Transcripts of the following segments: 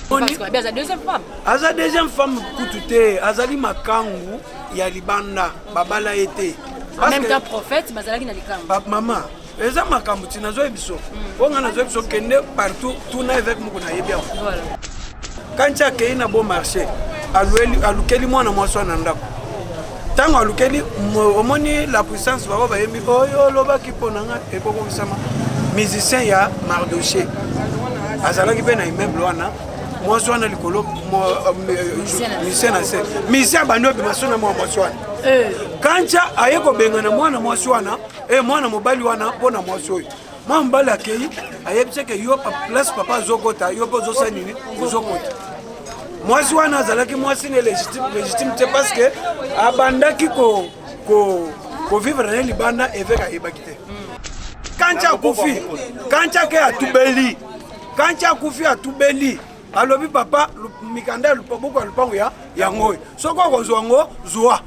Aza deuxième femme. Aza deuxième femme kutute, azali makangu ya libanda babala été. En même temps prophète, bazalaki na likambo. Maman, eza makambo tina zo ebiso. Onga na zo ebiso kende partout tout na avec mukuna yebia. Voilà. Quand tu as na bon marché, alukeli mwana mwaswa na ndako. Tango alukeli omoni la puissance baba ba yembi oyo loba kiponanga ekoko bisama. Musicien ya Mardoché. Azalaki pe na immeuble wana. Mwaswa na likolo musicien na se. Musicien bando bimasona mwaswa. Kancha ayeko bengana mwana mwaswana mwana mobali wana pona mwaswa. Mwa mbala akei ayebise ke yo place papa zokota yo po zosa nini zokota. Mwasi wana azalaki mwasi ne légitime parce que abandaki ko vivre na libanda eveka ebakite. Kancha kufi kancha ke atubeli kancha kufi atubeli alobi papa mikanda lupabuko lupango ya ngoi soko ko zongo zuwa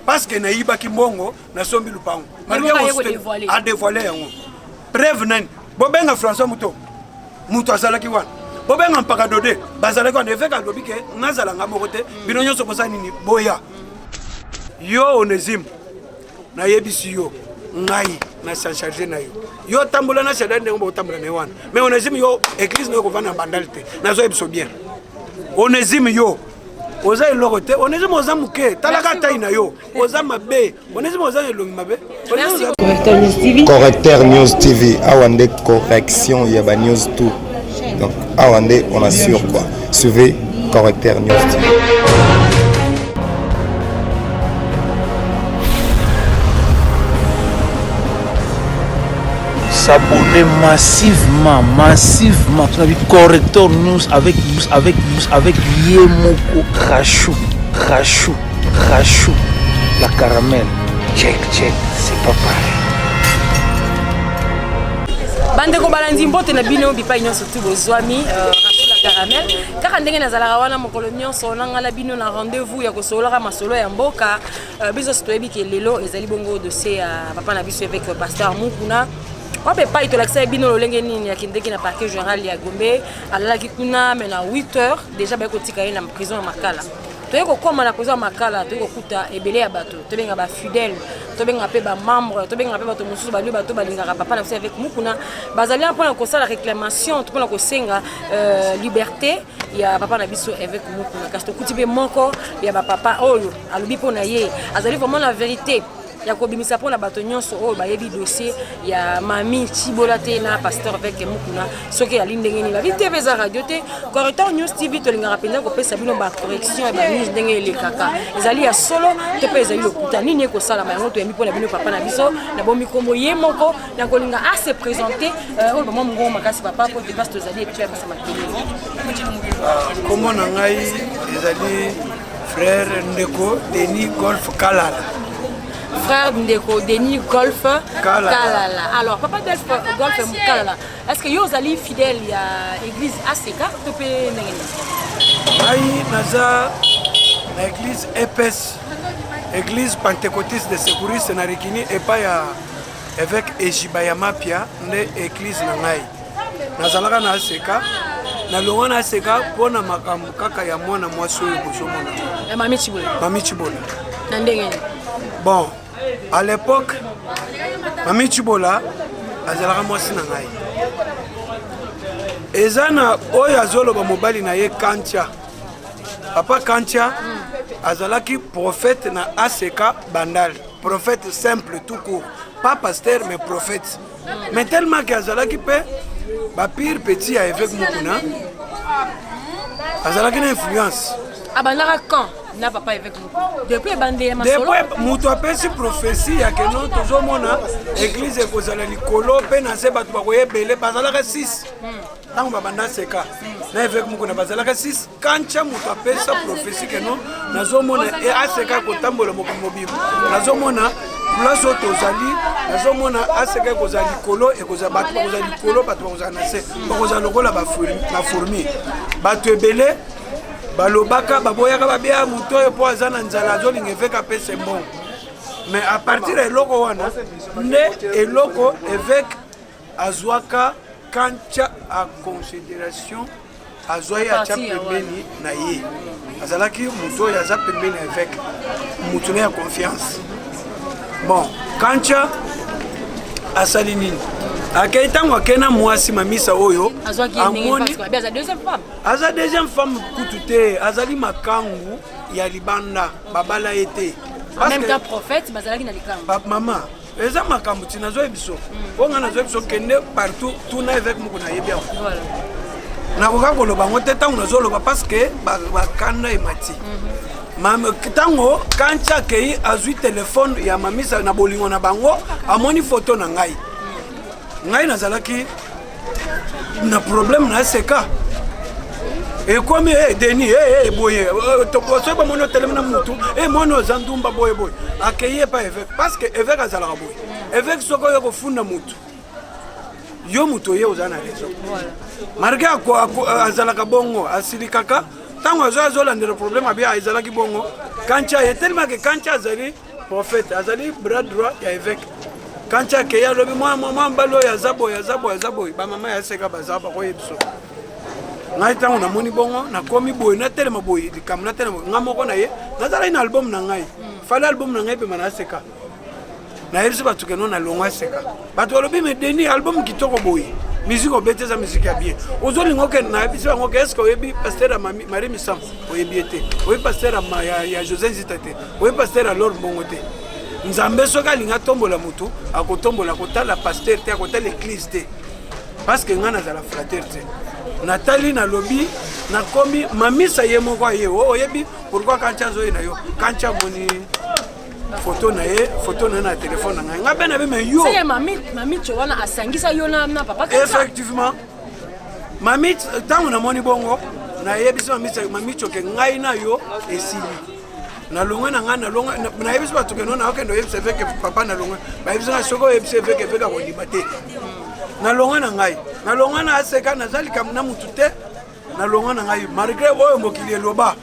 parce que naibaki mbongo na sombi lupango a dévoiler yango preuve nani bobenga François Muto azalaki wana bobenga mpaka dode bazalaki wana eveka alobi ke nazala nga moko te bino nyonso bosa nini boya yo Onésime na yebisi yo ngai na charger na yo tambola na chada ndenge botambola na wana mais Onésime yo église na yo kovana bandalité nazo yebiso bien Onésime yo oza eloko te Onésime oza muke talaka tai na yo oza mabe Onésime oza elongi mabe. Correcteur News TV awande correction ya ba news tout donc awande on assure quoi suivez Correcteur News TV. S'abonner massivement tu as vu Correcteur News avec Yemoko Rachou la caramel check c'est pas pareil. Bande ko balandi mbote na bino bipa nyonso tu bozwami Rachou la caramel kaka ndenge nazalaka wana mokolo nyonso nangala bino na rendez-vous ya kosolaka masolo ya mboka biso toyebi ke lelo ezali bongo dossier ya papa na biso avec pasteur Mukuna. On peut pas itolakisa bino lolenge nini ya kindeki na parquet général ya Gombe alalaki kuna mais na 8h déjà ba kotika na prison ya Makala. Toye ko koma na prison ya Makala toye ko kuta ebele ya bato to benga ba fidèle to benga pe ba membre to benga pe bato mususu ba lieu bato balingaka papa na avec Mukuna bazali un point ko sala réclamation to pona ko senga liberté ya papa na biso avec Mukuna kasi to kuti be moko ya ba papa oyo alubi pona ye azali vraiment la vérité. Ya kobimisa pona bato nyonso oyo bayebi dossier ya mami Chibola te na pasteur avec Mukuna soki ya lindenge ni la vie TV za radio te Correcteur News TV to linga rapenda ko pesa bino ba correction et ba news ndenge le kaka ezali ya solo te pe ezali lokuta nini ko sala ma ngoto yembi pona bino papa na biso na bomi kombo ye moko na ko linga a se présenter oyo ba mongo makasi papa ko de basto ezali et tu as pesa makili comment na ngai ezali frère Ndeko Denis Golf Kalala. Frère Ndeko Denis Golf Kalala. Alors papa Delph Golf Kalala. Est-ce que yo allez fidèle à l'église ACK to pe ndenge? Ai naza na église épaisse. Église pentecôtiste de Sécuriste na Rikini et pas ya évêque Ejibaya Mapia ne église na ngai. Nazalaka na ACK. Na longa na ACK pona makambo kaka ya mwana mwasi oyo bozomona. Mami Chibola. Mami Chibola. Na ndenge. Bon, à l'époque, Mami Chibola azalaka mwasi na ngai. Ezana oyo azoloba mobali na ye Kantia. Papa Kantia azalaki prophète na ACK Bandal. Prophète simple tout court. Pas pasteur mais prophète. Mais tellement que azalaki pe ba pire petit à évêque Mukuna. Azalaki une influence. Abandaka quand na papa avec nous. Depuis bandé ma solo. Depuis mutu apesi prophétie ya que non toujours mona église ekozala likolo pe na se batu bakoyebele bazalaka 6. Tango babanda seka. Na avec Mukuna bazalaka 6. Kancha mutu apesa prophétie que non nazomona e aseka kotambola mobibo. Nazomona place tozali nazomona aseka kozala likolo ekozala batu kozala likolo batu kozala na se. Kozala lokola ba fourmi. Batu ebele balobaka baboyaka babia muto po azana nzala zolinga eveka pese mbongo mais à partir de eloko wana nde eloko évêque azwaka Kantia à considération azwai acha pembeni na ye azalaki mutu oyo aza pembeni avec mutu na ya confiance. Bon kancha asali nini akei ntango akena mwasi mamisa oyo amoni aza deuxième femme kutu te azali makangu ya libanda babala ye te mama eza makambo ti nazwa biso mpo nga nazwa biso kende partout tuna évêque moko nayebi awa nakoka koloba ngo te ntango nazoloba parce que bakanda emati ntango kancha akei azwi telefone ya mamisa na bolingo na bango amoni foto na ngai nazalaki na problème na seka ekomi deni boye soki bamoni otelemi na mutu moni oza ndumba boye akei ye pa évêque parce que évêque azalaka boye évêque soki oyo kofunda mutu yo mutu oye oza na raison marke azalaka bongo asilikaka ntango azolandela problème abi ezalaki bongo kancha ye tellement ke kancha azali prophète azali bras droit ya évêque kancha akei alobi mwa mbali oyo aza boye bamama yaseka baza bakoyebiso ngai ntango namoni bongo nakomi boye natelema boye likambo natelema nga moko na ye nazalaki na album na ngai fali album na ngai pema naseka nayebisi bato keno nalongo aseka bato balobi me deni album kitoko boye musique obeti eza musique ya bien ozolinga okende nayebisi bango ke estce oyebi paster ya marie misam oyebi ye te oyebi paster ya josé nzita te oyebi paster ya lor mbongo te nzambe soki alinga atombola motu akotombola akotala paster te akotala église te parce que nga nazala frater te natali nalobi nakomi mamisa ye moko aye oyebi pourquoi kancha azoye na yo kancha moni photo na ye na telefone na ngai nga mpe nabe me yo mamicho wana asangisa yo na papa kancha effectivement mamich ntango namoni bongo nayebisi mamicho ke ngai na yo esili nalongwe na ngai nayebisi bato keno naokende oyebisa eveke papa nalongwe bayebisi ngai soki oyebisi eveke akondima te nalongwe na ngai nalongwe na aseka naza likambo na mutu te nalongwe na ngai malgré oyo mokili eloba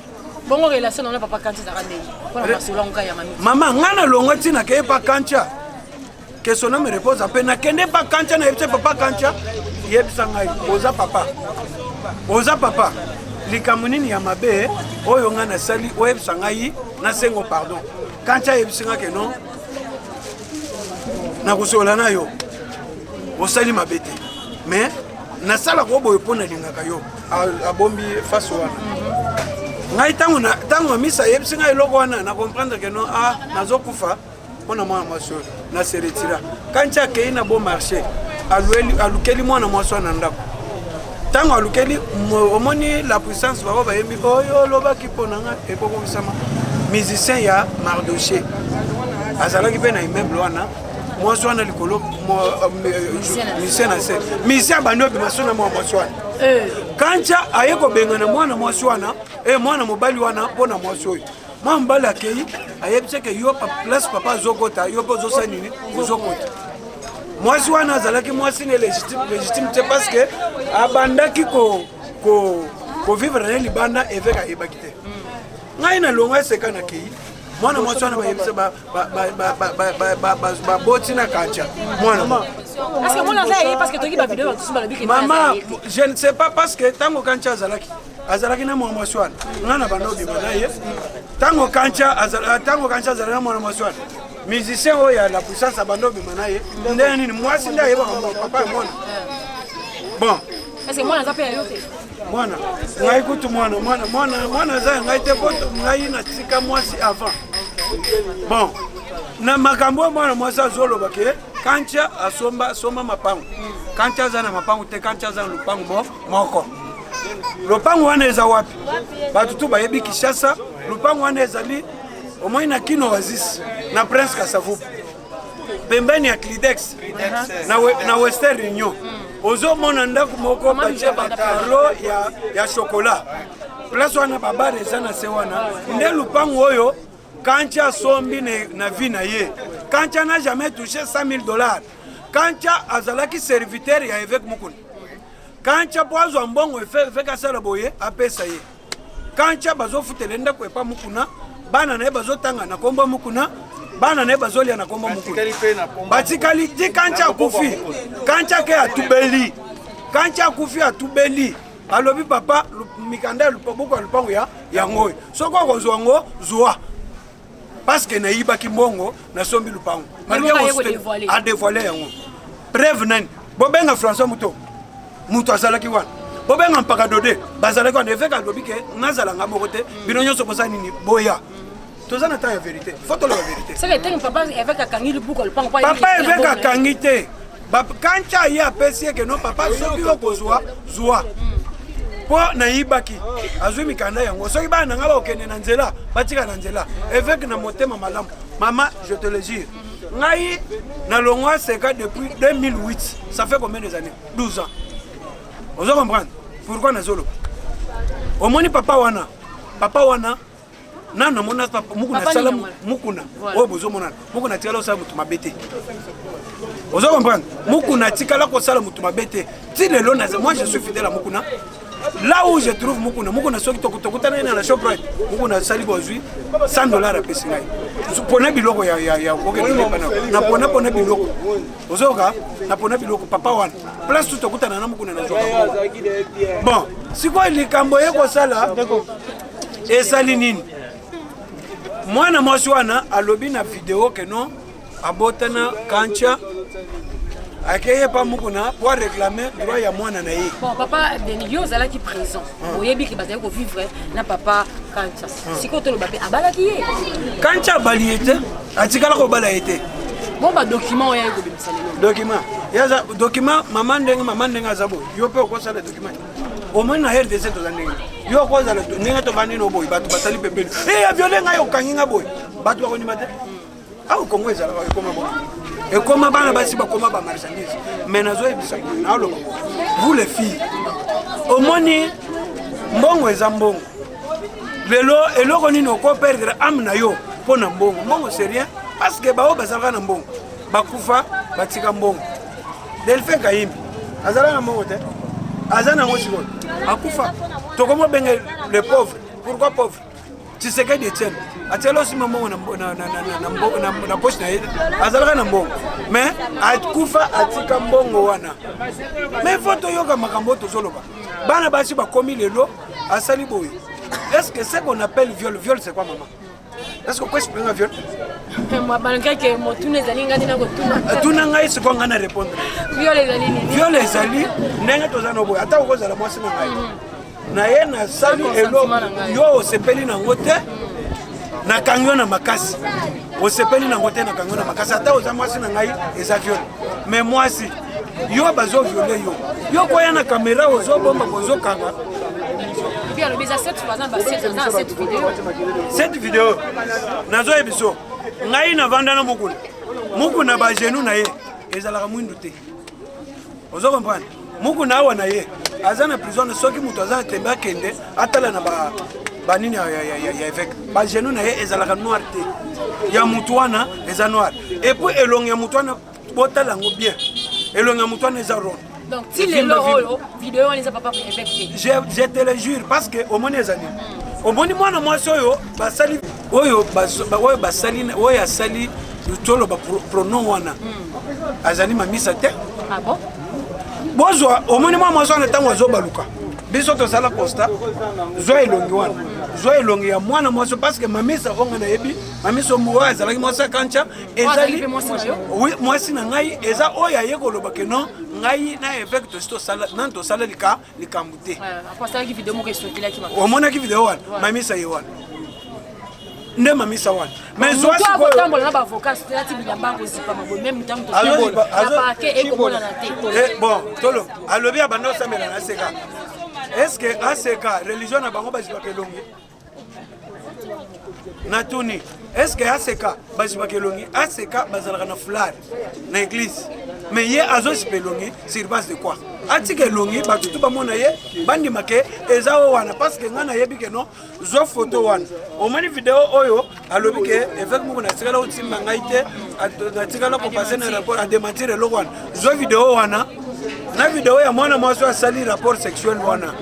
bongo relation na papa kancha ezaka ndenge mpona masolo yango ya mami mama ngai nalongwe ntina keye pa kancha question na me repose mpe nakende pa kancha nayebisa papa kancha yebisa ngai oza papa likambo nini ya mabe oyo ngai nasali oyebisa ngai nasengo pardon kancha yebisi ngai keno nakosola na yo osali mabe te mais nasalaka oboye mpo nalingaka yo abombi face wana ngai ntango mamisa yebisi ngai eloko wana na comprendre ke non nazokufa mpona mwana mwasi oyo naseretira kancha akei na bon marché alukeli mwana mwasi wana ndako ntango alukeli omoni la puissance bango bayembi oyo olobaki mpo na ngai ekokokisama musicien ya mardoché azalaki mpe na immeuble wana mwasi wana likolo musicien na se musicien abandi obima so na mwana mwasi wana kancha aye kobengana mwana mwasi wana mwana mobali wana mpo na mwasi oyo mwana mobali akei ayebisi ke yo place papa azokota yo mpe ozosala nini ozokota mwasi wana azalaki mwasi ne légitime te parce que abandaki kovivre na ye libanda évêque ayebaki te ngai nalongo eseka na kei mwana mwasi wana bayebisa baboti na kancha mwana mama je ne sais pas parce que ntango kancha azalaki na mwana mwasi wana nga na banda obima na ye ntango kancha azalaki na mwana mwasi wana musicien oyo ya la puissance abanda obima na ye ndenge nini mwasi nde ayebaka papa ya mwana bon mwana ngai kutu mwana aza ngai te po ngai natika mwasi avant bon na makambo oyo mwana mwasi azoloba ke kancha asomba mapango kancha aza na mapango te kancha aza na lupango moko lupango wana eza wapi bato tu bayebi Kinshasa lupango wana ezali omoi na Kino Oasis na Prince Kasavubu pembeni ya Clidex na Western Union ozomona ndako moko batie bakaro ya chocolat place wana babare eza na se wana nde lupango oyo kancha asombi na vie na ye kancha n'a jamais touché $100,000 kancha azalaki serviteur ya évêque mokuni kancha po azwa mbongo évêque asala boye apesa ye kancha bazofutela ndako epa mokuna bana na ye bazotanga na kombo mokuna bana na ye bazolia na kombo mokuna batikali ti kancha akufi kancha ke atubeli kancha akufi atubeli alobi papa mikanda lupobuko lupango ya yango soko ko zwango zwa parce que na yibaki mbongo na sombi lupango a dévoiler yango preuve nani bobenga François Muto azalaki wana bobenga mpaka dode bazalaki wana efeka alobi ke nazala nga moko te bino nyonso boza nini boya tozana ta ya vérité faut la vérité c'est le temps papa avec akangi lupuko lupango papa avec akangi te kancha ya apesi ke no papa soki okozwa zwa po na yibaki azwi mikanda yango soki bana nga bakokende na nzela batika na nzela avec na motema malamu maman je te le jure ngai na longwa seka depuis 2008 ça fait combien des années 12 ans vous comprenez pourquoi na zolo omoni papa wana nana mona papa mukuna sala mukuna o bozo mona mukuna tikala sala mutu mabete vous comprenez mukuna tikala ko sala mutu mabete ti lelo na moi je suis fidèle à mukuna là où je trouve mukuna soki tokutana na Shoprite mukuna sali bozui $100 à pesingai pona biloko ya na pona biloko ozoka na pona biloko papa wana place tout tokutana na mukuna na zoka bon siko likambo yeko sala esali nini mwana mwasi wana alobi na video ke non abotana kancha akeye pa mukuna pour réclamer droit ya mwana na ye bon papa Denigio zala ki présent oyebi ki bazali ko vivre na papa kancha siko to lo bape abalaki ye kancha bali ete atikala ko bala ete bon ba document oya ko bimisa lelo document maman ndenga azabo yo pe ko sala document au moins na RDC to zandenge yo ko zala ndenge to vandi no boy batu batali pembeni ya violenga yo kanginga boy batu ba ko nimate au Congo ezala ko koma boy et comment bana basi ba koma ba marchandise mais nazo ebisa na lo vous les filles au moni mbongo ezambongo lelo eloko nini ko perdre amna yo pona mbongo c'est rien parce que ba o bazaka na mbongo bakufa batika mbongo Delphin Kayimbi azala na mbongo te azana ngosiko akufa tokomo benge les pauvres pourquoi pauvres tu sais que des tiens atelo si mbongo na poche na yede azala na mbongo mais akufa atika mbongo wana mais faut yoka makambo to zoloba bana basi bakomi lelo asali boy est-ce que c'est qu'on appelle viol c'est quoi maman est-ce que quoi c'est un viol moi balanga ke motuna ezali ngani na kotuna tuna ngai siko ngana répondre viol ezali ndenge tozana boy ata okozala mwasi na ngai na ye na sali elo yo osepeli na ngote na kangyo na makasi osepeli na ngote na kangyo na makasi ata oza mwasi na ngai eza viol mais mwasi yo bazo violer yo koya na kamera ozo bomba kozo kanga bien le bisa cette vidéo nazo ebiso ngai na vanda na mukuna ba genou na ye ezalaka mwindu te ozo comprendre mukuna awa na ye azana prison soki mutu azana temba kende atala na ba nini ya évêque ba genou na ye ezalaka noir te ya mutu wana eza noir et puis elongi ya mutu wana botala ngo bien elongi ya mutu wana eza rond. Donc, si les loro, vidéo, on les a pas effectué. Je te le jure, parce que au moins les années. Au moins, moi, soyo, basali, oyo, basali, oyo, sali, tolo, pronom wana. Azali, mamisa te. Ah bon? Bozo, au moins, moi, soyo, on est baluka. Biso to sala posta, zo elongi wana. Zo elongi ya mwana mwaso parce que mamisa onga na yebi, mamisa mwa azalaki mwasa kancha, ezali. Oui, mwasi na ngai eza oya yeko lobake non. Ngai na effect to sala nanto sala likambute. Après ça qui vidéo mo ke sotila ki ma. O mona ki vidéo wana, mamisa ye wana. Nde mamisa wana. Mais zo asi ko tambola na ba avocat c'est ti bilamba ko zipa mabo même temps to tambola. Na pa ke e ko mona na te. Bon, tolo, alobi abanda osamela na seka. Est-ce que ACK religion na bango baziba kelongi natuni est-ce que ACK baziba kelongi ACK bazalaka na foulard na église mais ye azo sipelongi sur base de quoi atike longi batutu bamona ye bandi make eza wana parce que ngana yebi ke no zo photo wana o mani vidéo oyo alobi ke évêque moko na tikala otimba ngai te atikala ko passer na rapport à démentir le wana zo vidéo wana na vidéo ya mwana mwasi asali rapport sexuel wana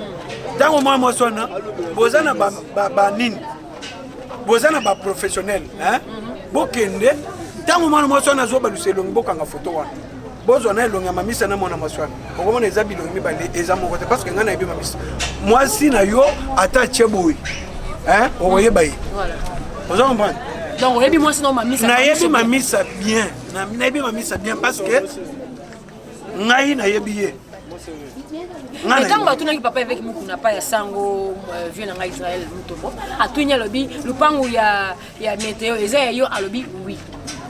tango mwana mwasi wana bozana ba nini bozana ba professionnel hein bokende tango mwana mwasi wana zo baluselongi bokanga photo wana bozwa na elonga mamisa na mwana maswana okomona eza bilongi mibale eza moko te parce que nga na yebi mamisa mwasi na yo ata cheboyi okoyeba ye oza comprendre donc oyebi mwasi na mamisa nayebi mamisa bien nayebi mamisa bien parce que ngai nayebi ye ntango batunaki papa avec mukuna pa ya sango vieux na ngai Israël Mutombo atuni alobi lupangu ya météo eza ya yo alobi oui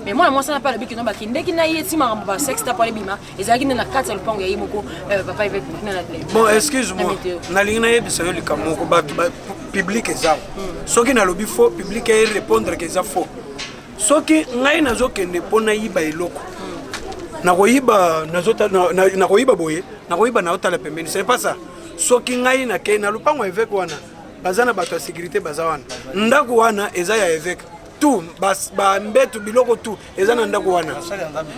mais moi moi ça n'a pas le but que non bakindeki na ye ti makambo ba sexe ta pa bima ezalaki na kati ya lupangu ya yimoko papa avec mukuna na bon excuse-moi nalingi na yebisa yo likamoko bato public eza soki nalobi faux public e répondre que eza faux soki ngai nazokende mpona yiba eloko nakoyiba boye nakoyiba na otala pembeni c'est pas ça soki ngai nakei na lupango ya évêque wana baza na bato ya sécurité baza wana ndako wana eza ya évêque tout bambetu biloko tout eza na ndako wana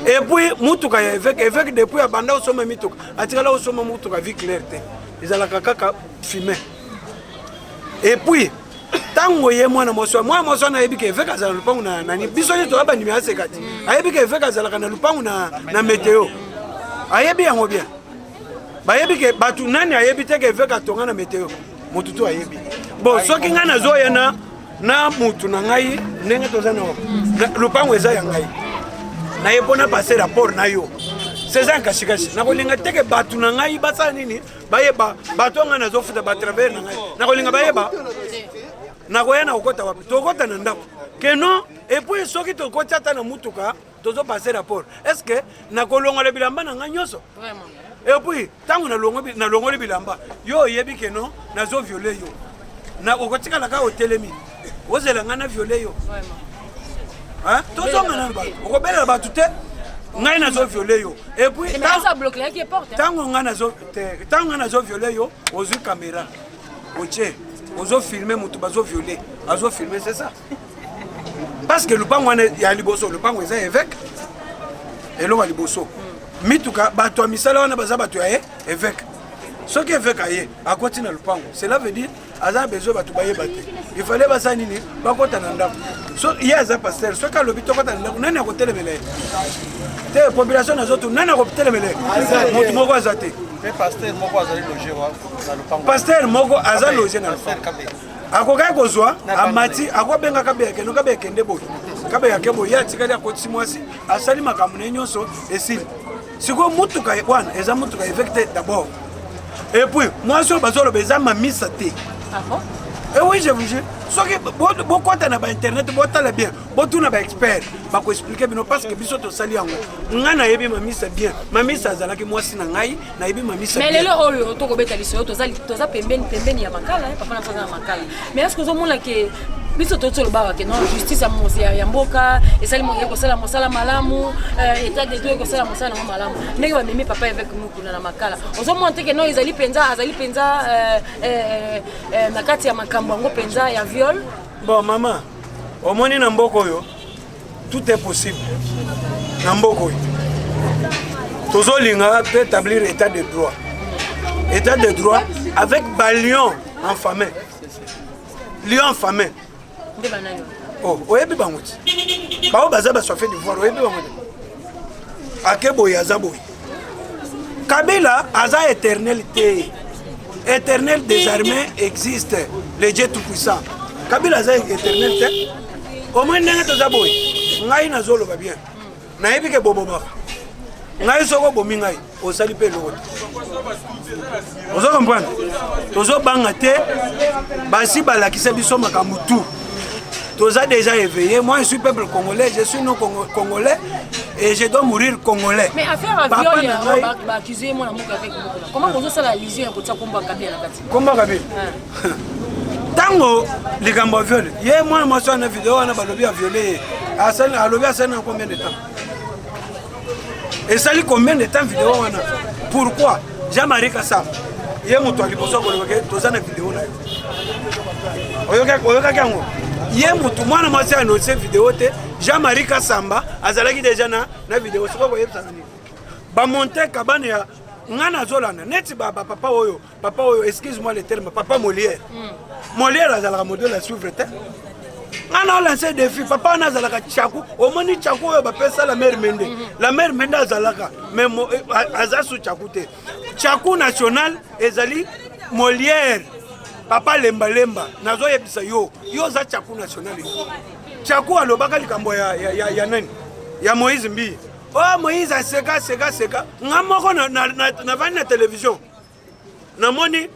et puis mutuka ya évêque depuis abanda osoma mituka atikala osoma mutuka vie claire te ezalaka kaka fumé et puis tango ye mwana moswa na yebika évêque azala lupangu na nani biso ye toyeba ndimi asekati ayebika évêque azalaka na lupangu na météo ayebi yango bien bayebike batu nani ayebi te ke évêque atonga na météo mutu tu ayebi bon soki nga nazoya na mutu na ngai ndenge toza na lupangu eza ya ngai naye mpona pase rapport na yo c'est un kashikashi nakolinga teke batu na ngai basala nini bayeba bato nga nazofuta batravers na ngai nakolinga bayeba nakoya na kokota wapi tokota na ndako keno et puis soki tokoti ata na mutuka tozo passer rapport est-ce que nakolongola bilamba na ngai nyonso vraiment et puis tango nalongoli bilamba yo oyebi keno nazo violer yo na okotikala ka hotelemi ozela nga na violer yo vraiment tozonga na bato okobelela bato te ngai nazo violer yo et puis tango nga nazo violer yo ozwi caméra otie ozo filmer mutu bazo violer azo filmer c'est ça parce que lupango wana ya liboso lupango eza évêque elonga liboso mituka bato ya misala wana baza bato ya évêque soki évêque aye akoti na lupango cela veut dire aza besoin bato bayeba te il fallait basa nini bakota na ndako so ye aza pasteur soki alobi tokota na ndako nani akotelemela ye te population nazotu nani akotelemela ye motu moko aza te pasteur moko aza loge na lupango akokaki kozwa amati akobenga kabeya kendo kabeya kende boye kabeya yake boye ye atikali akotisi mwasi asali makambo na ye nyonso esili sikoyo mutuka wana eza mutuka évêque te d'abord et puis mwasi oyo bazoloba eza mamisa te et oui je vous jure soki bokota na bainternet botala bien botuna baexpert bakoexplike bino parce que biso tosali yango ngai nayebi mamisa bien mamisa azalaki mwasi na ngai nayebi mamisa mais lelo oyo tokobeta liso toza pembeni ya makala papa na toza na makala mais est-ce que ozomona ke biso totolobaka ke non justice ya mboka esali ekosala mosala malamu état de droit ekosala mosala nango malamu ndenge bamemi papa avec mukuna na makala ozomona te ke non azali mpenza na kati ya makambo yango mpenza ya viol bon mama omoni na mboka oyo tout est possible na mboka oyo tozolinga mpe établir état de droit avec balion enfamé lion enfamé oyebi bango ti bao baza baswafe d'ivoire oyebi bango te ake boye aza boye kabila aza éternel te éternel désarmé existe le Dieu tout puissant kabila aza éternel te omoi ndenge toza boye ngai nazoloba bien nayebi ke bobomaka ngai soko obomi ngai osali mpe eloko te ozo comprendre tozobanga te basi balakisa biso makambo tout toza déjà éveillé. Moi, je suis peuple congolais, je suis non congolais et je dois mourir congolais. Mais affaire à viol, on va accuser mon amour avec moi. Comment vous ça la lisier pour ça combat Kabila na kati? Combat Kabila. Tango les gambas viol. Hier moi sur une vidéo on a balobi a violé. Asal alobi asal en combien de temps? Et ça lui combien de temps vidéo on a? Pourquoi? Jean-Marie Kassam. Hier mon toi liboso ko le toza na vidéo na. Oyoka kango. Hier mutu mwana mwasi annoncé vidéo te Jean-Marie Kassamba azalaki déjà na vidéo siko ko yebsa nani ba monter kabane ya ngana zolana neti papa oyo excuse-moi le terme papa Molière Molière azalaka modèle à suivre te On a lancé des défis. Papa on a zalaka Tchakou. Au moins Tchakou va faire ça la mère Mende. La mère Mende a zalaka. Mais azasu Tchakou te. Tchakou national ezali Molière. Papa lemba lemba. Nazo yebisa yo. Yo za Tchakou national. Tchakou alobaka likambo ya nani? Ya Moïse Mbi. Oh Moïse a seka. Ngamoko na vani na télévision. Namoni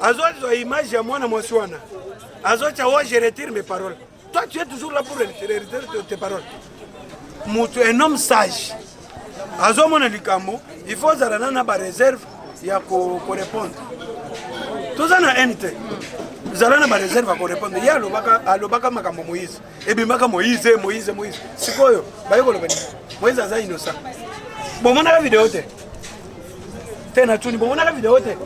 azo image ya mwana mwasiwana. Azo tchawa je retire mes paroles. Toi tu es toujours là pour retirer tes paroles. Un homme sage. Azo mona likambo, il faut zalana na ba réserve ya ko répondre. Tout ça na NT. Zalana ba réserve ko répondre. Ya alobaka makambo Moïse. Ebimaka Moïse. Sikoyo, bayoko lobani. Moïse aza innocent. Bon mona la vidéo te. Tena tuni bon mona la vidéo te.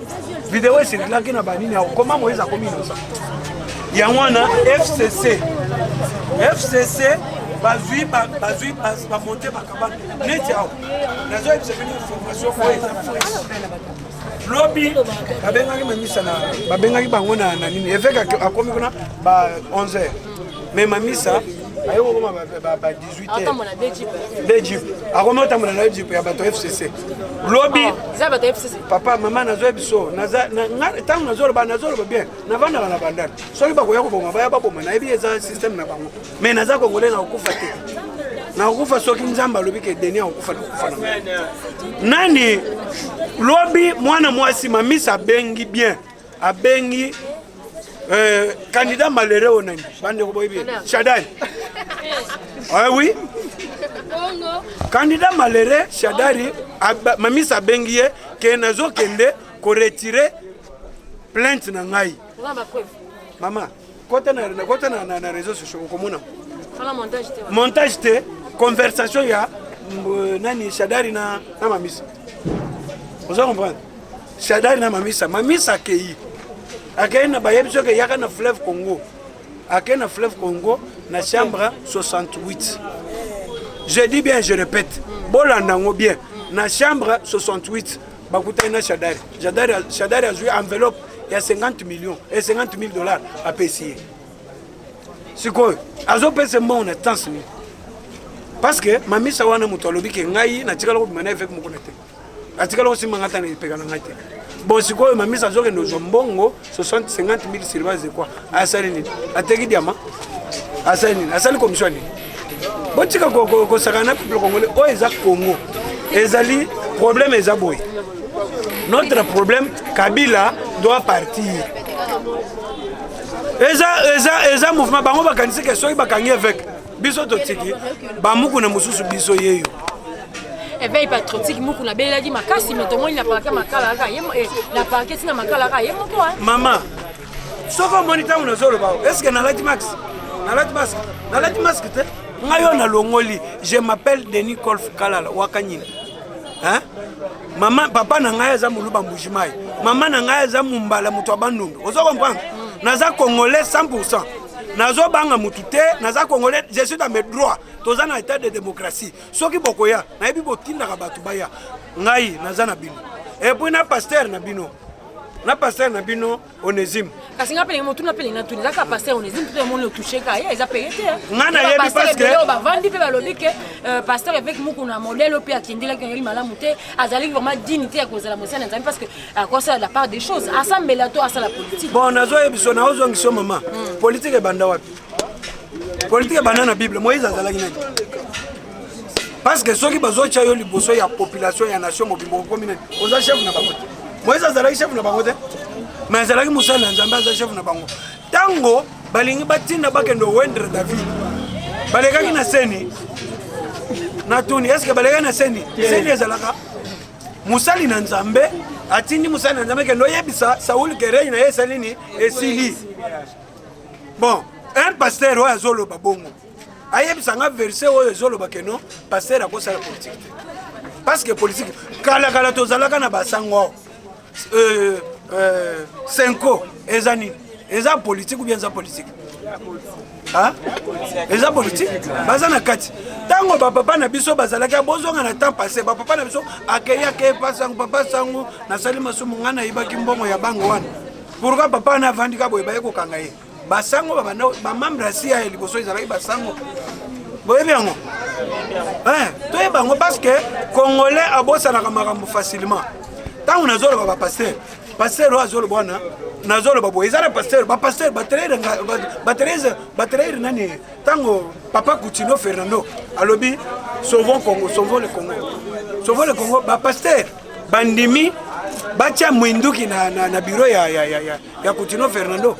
Vidéo c'est là qui na banini comment Moïse a commis innocent. Yangwana FCC bazui ba monter ba kabane neti awo nazo FCC information ko lobby babengaki mamisa na babengaki bango na nini eveka akomi kuna ba 11h mais mamisa ayo koma ba 18h attends mona d'Égypte akomi otambola na Égypte ya bato FCC lobby za bato FCC papa mama nazo biso naza tangu nazo ba bien navanda na bandana soki bakoya ko bonga baya baboma na ebi eza système na bango mais naza kongolais na okufa te na okufa soki nzamba lobi ke deni okufa nani lobby mwana mwasi mamisa bengi bien abengi candidat malheureux onani bande ko boyebi Shadai ah oui candidat malheureux Shadari mamisa bengie ke nazo kende ko retirer plainte na ngai mama kota na réseaux sociaux komona montage te conversation ya nani Shadari na mamisa vous comprenez Shadari na mamisa kei akei na bayebso ke yaka na fleuve Congo akei na fleuve Congo na chambre 68. Je dis bien, je répète. Bolandango bien. Na chambre 68, bakuta ina Shadari. Shadari a joué enveloppe. Il y a 50 millions et 50 000 dollars à payer. C'est quoi? Azo pese mon temps. Parce que mami sawana mutolobi ke ngai na tikala ko bimana avec mo connecté. Atikala ko simangata na ipekana ngai te. Bon c'est quoi mami sa zoke no zombongo 50 000 sur base de quoi? Asali ni. Ateki diama. Asali commission ni. Botika ko sakana peuple congolais o eza Congo ezali problème eza boy. Notre problème Kabila doit partir. Eza mouvement bango bakanisi ke soki bakangi avec biso totiki bamuku na mususu biso yeyo. Éveil patriotique muku na beladi makasi mais tomoni na parquet makala ka yemo na parquet tina makala ka yemo ko mama soko monitor na zolo ba est-ce que na lati max te ngayo na longoli je m'appelle Denis Kolf Kalala wakanyina hein maman papa na ngaya za muluba mbujimai maman na ngaya za mumbala mutu abandundu ozo comprendre naza congolais 100% nazo banga mutu te naza congolais je suis dans mes droits toza na état de démocratie soki bokoya na yebi botinda ka batu baya ngai naza na bino et puis na pasteur na bino Onésime kasi nga pele motu na pele na tuni zaka pasteur Onésime tout le monde le toucher ka ya eza payé te ngana yebi parce que ba vandi pe ba lobi ke pasteur avec muku na modèle opi akindela ke ngeli malamu te azali vraiment dignité ya kozala mosiana nzambe parce que à cause de la part des choses assemblée to asa la politique bon nazo yebiso na ozo ngiso mama politique banda wapi politique banda na Bible Moïse azalaki nani parce que soki bazo cha yo liboso ya population ya nation mobimbo komi nani oza chef na bango Moïse azalaki chef na bango te mais azalaki musala nzambe azalaki chef na bango tango balingi batinda bakendo wendre David balekaki na seni na tuni est-ce que balekaki na seni ezalaka musali na nzambe atindi musali na nzambe kendo yebisa Saul kerei na yesalini esili bon un pasteur oyo azoloba bongo ayebisa nga verset oyo ezoloba keno pasteur akosala politique parce que politique kala tozalaka na basango Senko ezani eza politique ou bien eza politique hein eza politique bazana kati tango papa na biso bazalaka bozonga na temps passé papa na biso akeya ke pasango papa sango na salima sumu ngana ibaki mbongo ya bango wana pourquoi papa na vandika boye baye ko kanga ye basango ba membre asia ya liboso ezalaki basango boyebi yango toyeba yango parce que congolais abosanaka makambo facilement ntango nazoloba bapasteur pasteur oyo azoloba wana nazoloba boye eza na pasteur bapasteur baterere nani ntango papa Coutinho Fernando alobi sauvons le Congo bapasteur bandimi batia mwinduki na bureau ya Coutinho Fernando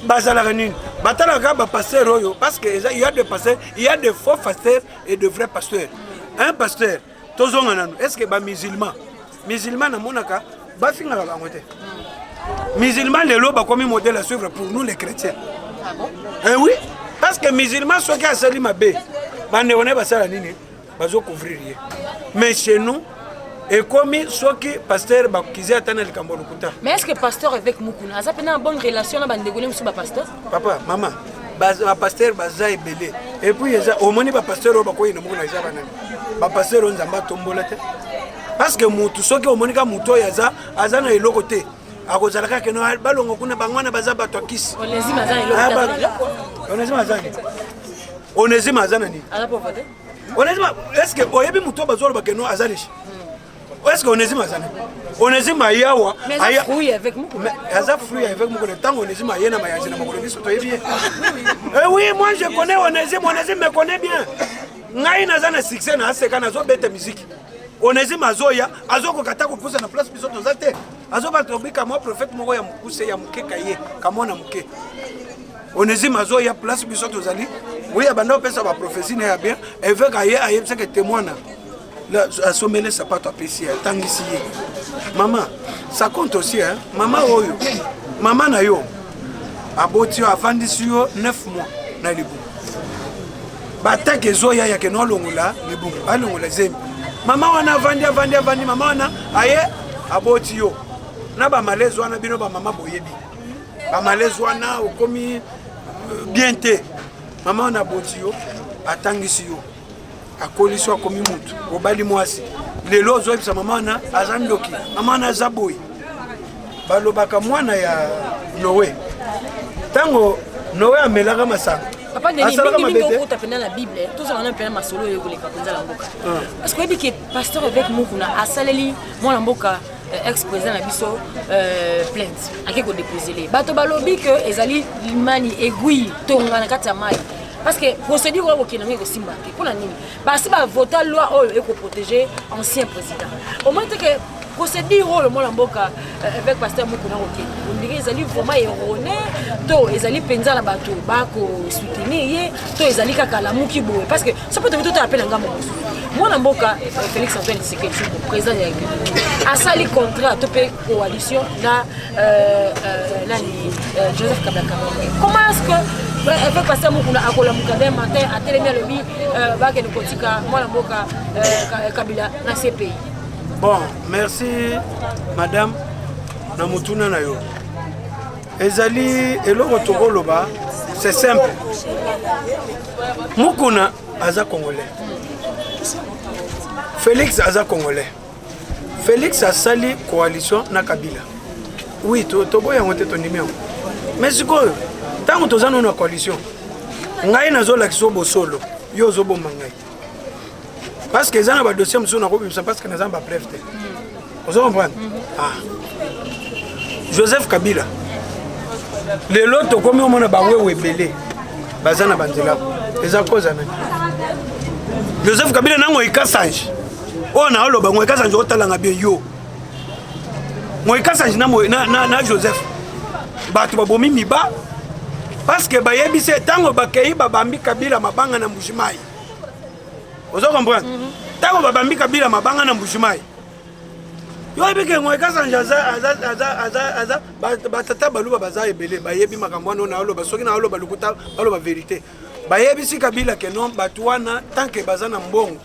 bazalaka nini batalaka bapasteur oyo parce que il y a des pasteurs il y a des faux pasteurs et de vrais pasteurs un pasteur tozonga nano est-ce que musulman namonaka bafingaka bango te musulman lelo bakomi modèle à suivre pour nous les chrétiens. Ah bon? Oui, parce que musulman soki asali mabe bandeko ne basala nini bazocouvrir ye mais chez nous ekomi soki pasteur bakizi atana likambo lokuta. Mais est-ce que pasteur avec Mukuna aza pena une bonne relation na bandeko ne musu ba pasteur? Papa maman ba pasteur baza ebele et puis eza omoni ba pasteur o bakoyi na mukuna eza banani ba pasteur o nzamba tombola te parce que mutu soki omoni ka mutu yaza aza na eloko te akozalaka ke no balongo kuna bangwana baza bato akisi Onésime aza eloko Onésime aza nani ala pauvreté Onésime est-ce que oyebi mutu bazolo ke no aza riche est-ce que Onésime aza nani Onésime ayawa aya fruit avec Mukuna aza fruit avec Mukuna tango Onésime ayena mayazi na makolo biso to yebi oui moi je connais Onésime me connaît bien ngai naza na succès na aseka nazo beta musique Onésime azoya azokokata kopusa na place biso toza te azobatombika mwa prophète moko ya mokuse ya moke kaye kamona moke Onésime azoya place biso tozali oui abanda opesa ba prophétie na ya bien évêque aye ayebisa ke témoin là asomele sapato apesi tangisi ye maman ça compte aussi hein maman oyo maman na yo aboti avandisi yo 9 mois na libu batake zoya ya ke no longola libu alongola zembi mama wana avandi mama wana aye aboti yo na ba malaise wana bino ba mama boyebi ba malaise wana okomi bien te mama wana aboti yo atangisi yo akolisi akomi mutu obali mwasi lelo ozoyebisa mama wana aza ndoki mama wana aza boyi balobaka mwana ya Noé tango Noé amelaka masanga papa Denis mingi okuta pena na Bible tous on a pena masolo yo koleka penza la mboka parce que que pasteur avec Mukuna asaleli mwana mboka ex-président na biso plainte akeko déposer bato balobi que ezali limani aiguille tonga na kati ya mai parce que procédure oyo okena ngeko simba ke pona nini basi ba voter loi oyo eko protéger ancien président au moins que procédure oyo mwana mboka avec pasteur Mukuna okena on dirait ezali vraiment erroné to ezali penza na bato bako soutenir ye to ezali kaka la muki boye parce que ça peut tout appeler ngamba mosu mwana mboka Félix Antoine Tshisekedi président de la République asali contrat to pe coalition na Joseph Kabila Kabange comment est-ce que avec pasteur Mukuna akola mukade matin a télémé le bi bake de kotika mwana mboka Kabila na CPI. Bon, merci madame Namutuna Nayo. Ezali eloko tokoloba, c'est simple. Mukuna aza congolais. Félix aza congolais. Félix a sali coalition na Kabila. Oui, tobo yango te tondimi yango. Mais sikoyo, tango tozana na coalition. Ngai nazolakisa bosolo, yo ozobomba ngai. Parce que ça ba dossier monsieur na kobimisa parce que na zamba preuve te. Vous comprenez? Ah. Joseph Kabila. Les lots comme on a bawe belé. Bazana banzela. Eza koza nani? Joseph Kabila nango ikasange. On a oloba ngo ikasange otalanga bien yo. Ngo ikasange na Joseph. Batu babomi miba parce que bayebise tango bakei babambi Kabila mabanga na Mbushimai. Vous comprenez? Tango babambi Kabila mabanga na Mbushimai. Yo ebike ngo ikasange aza batata baluba baza ebele bayebi makambo na oloba soki na oloba lukuta oloba vérité. Bayebi si Kabila ke non batuana tant que bazana mbongo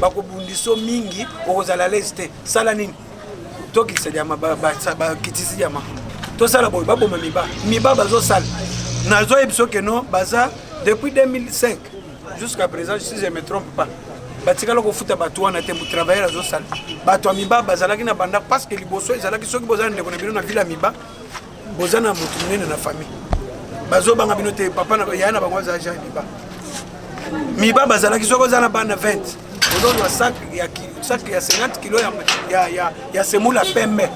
bakobundiso mingi okozala leste sala nini toki sediama ba kitisi yama to sala boy baboma miba bazo sala nazo ebiso ke non baza depuis 2005 jusqu'à présent si je me trompe pas batikala ko futa batuana te mu travailler azo sala batu miba bazalaki na banda parce que liboso ezalaki soki bozana ndeko na bino na villa miba bozana mutu munene na famille bazobanga bino te papa na ya na bango za ja miba bazalaki soko za na bana 20 ozolwa sac ya 50 kilo ya semula pembe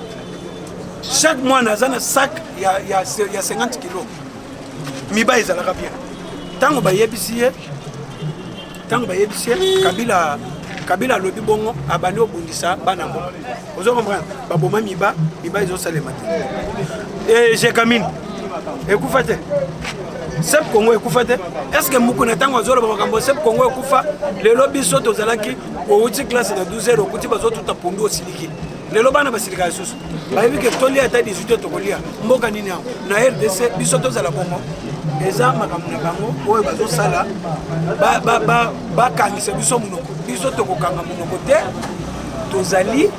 chaque mois naza na sac ya 50 kilo miba ezalaka bien ntango bayebisi ye kabila alobi bongo abandi obundisa bana mboka ozokomprendre baboma miba ezosalema te jekamine ekufa te sep kongo ekufa te est-ce que mukuna ntango azoloba makambo sep kongo ekufa lelo biso tozalaki outi classe na 12 heures okuti bazotuta pondu osiliki lelo bana basilika lisusu bayebi ke tolia ata 18 tokolia mboka nini yango na RDC biso tozala bongo eza makambo na bango oyo bazosala bakangisa biso monoko biso tokokanga monoko te tozali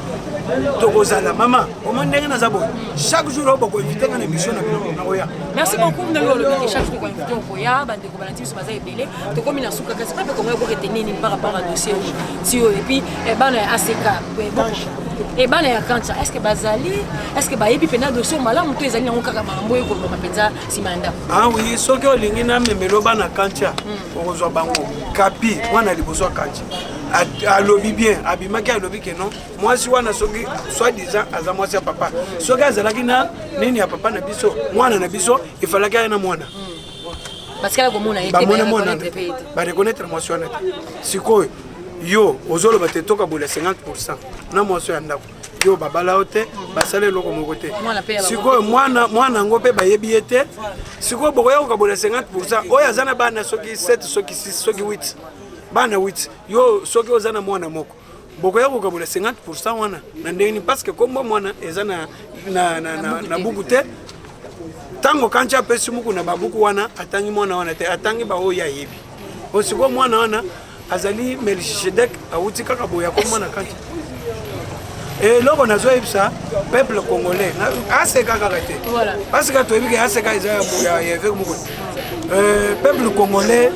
tokozala mama omoni ndenge naza boye chaque jour oyo bakoinvite nga na émission na bino na koya merci beaucoup ndenge olobaki chaque jour koinvite okoya bandeko balandi biso baza ebele tokomi na suka kasi pepe kongo ekokete nini par rapport à dossier ti oyo epuis bana ya ACK ebana ya kancha est-ce que bazali est-ce que bayebi mpena dossier malamu to ezali yango kaka makambo oyo kolobama mpenza nsima ya ndako ah oui soki olingi namemelo bana kancha okozwa bango kapi mwana liboso ya kancha alobi bien abimaki alobi ke non mwasi wana soki soi-disant aza mwasi ya papa soki azalaki na nini ya papa na biso mwana na biso ifalaki aye na mwana bamona mwana barekonetre mwasi wana te sikoyo yo ozoloba te tokabola 50% na mwasi ya ndako yo babala yo te basala eloko moko te sikoyo mwana yango mpe bayebi ye te sikoyo bokoya kokabola 50% oyo aza na bana soki 7 soki 6 soki 8 bana 8 yo soki oza na mwana moko bokoya kokabola 50% wana na ndenge nini parce que kombo mwana eza na buku te ntango kanti apesi muku na babuku wana atangi mwana wana te atangi baoyo ayebi osikoyo mwana wana azali Melchizedek awuti kaka boya ko mwana kanti eloko nazoyebisa peuple congolais aseka kaka te parce que toyebi ke aseka eza ya évêque moko peuple congolais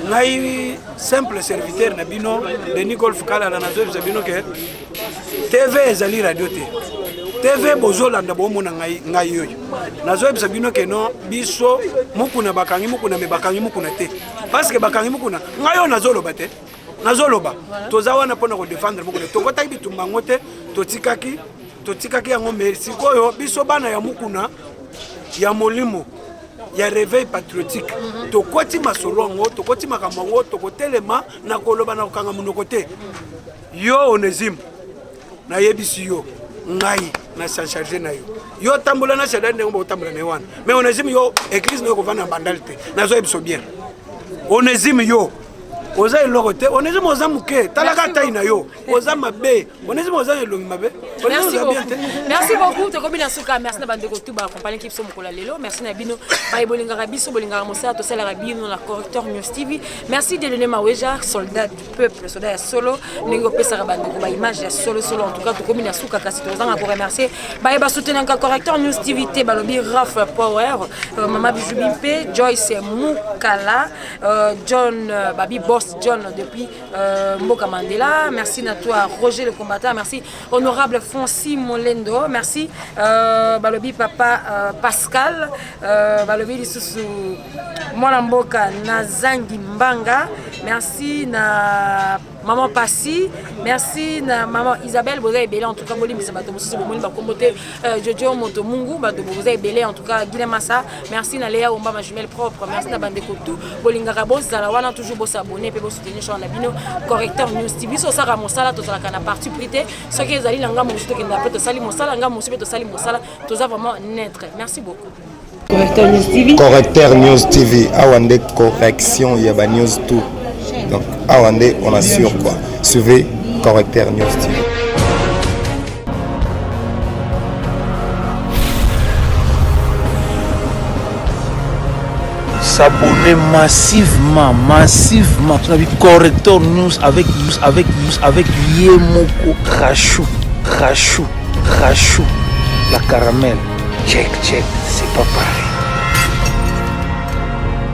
ngai simple serviteur na bino de Nicole Fukala na nazoyebisa bino ke TV ezali radio te TV bozolanda bomona ngai yoyo nazoyebisa bino ke no biso mukuna bakangi mukuna me bakangi mukuna te parce que bakangi mukuna ngai yo nazoloba te nazoloba toza wana pona ko défendre mukuna tokotaki bitumba ngo te totikaki yango merci koyo biso bana ya mukuna ya molimo ya réveil patriotique tokoti masolo ngo tokoti makambo ngo tokotelema na koloba na kokanga munoko te yo Onésime na yebisi yo ngai na charger na yo tambola na charger ndenge bo tambola na wana mais Onésime yo église no ko vana bandal te nazo yebso bien Onésime yo oza eloko te Onésime oza muke talaka tai na yo oza mabe Onésime oza elongi mabe merci beaucoup tokomi na suka merci na bandeko tout ba accompagner ki biso mokola lelo merci na bino ba bolingaka biso bolingaka mosala to sala rabino na correcteur News TV merci de donner Maweja soldat du peuple soldat ya solo ningo pesa ka bandeko ba image ya solo en tout cas tokomi na suka kasi tozanga ko remercier ba soutenir ka correcteur News TV te balobi Raf Power mama Bijubimpe Joyce Mukala John Babi Boss John depuis Mboka Mandela merci à toi Roger le combattant merci honorable Fonsi Molendo merci balobi papa Pascal balobi lisusu mwana mboka Nazangi Mbanga merci na maman Passi merci na maman Isabelle vous avez belé en tout cas boli bisa bato mosusu bomoni ba kombote Jojo Moto Mungu bato vous avez belé en tout cas Guilhem Massa merci na Léa Omba ma jumelle propre merci na bandeko tout bolingaka boss zala wana toujours boss abonner pe boss soutenir sur na bino correcteur News TV so saka mosala to zala kana parti prité ce qui ezali na ngamo mosusu to kenda pe to sali mosala ngamo mosusu to sali mosala to za vraiment naître merci beaucoup correcteur News TV correcteur News TV awande correction ya ba news tout donc awande on assure quoi suivez correcteur News TV. S'abonner massivement correcteur news avec Yemoko Rachou la caramel check c'est pas pareil.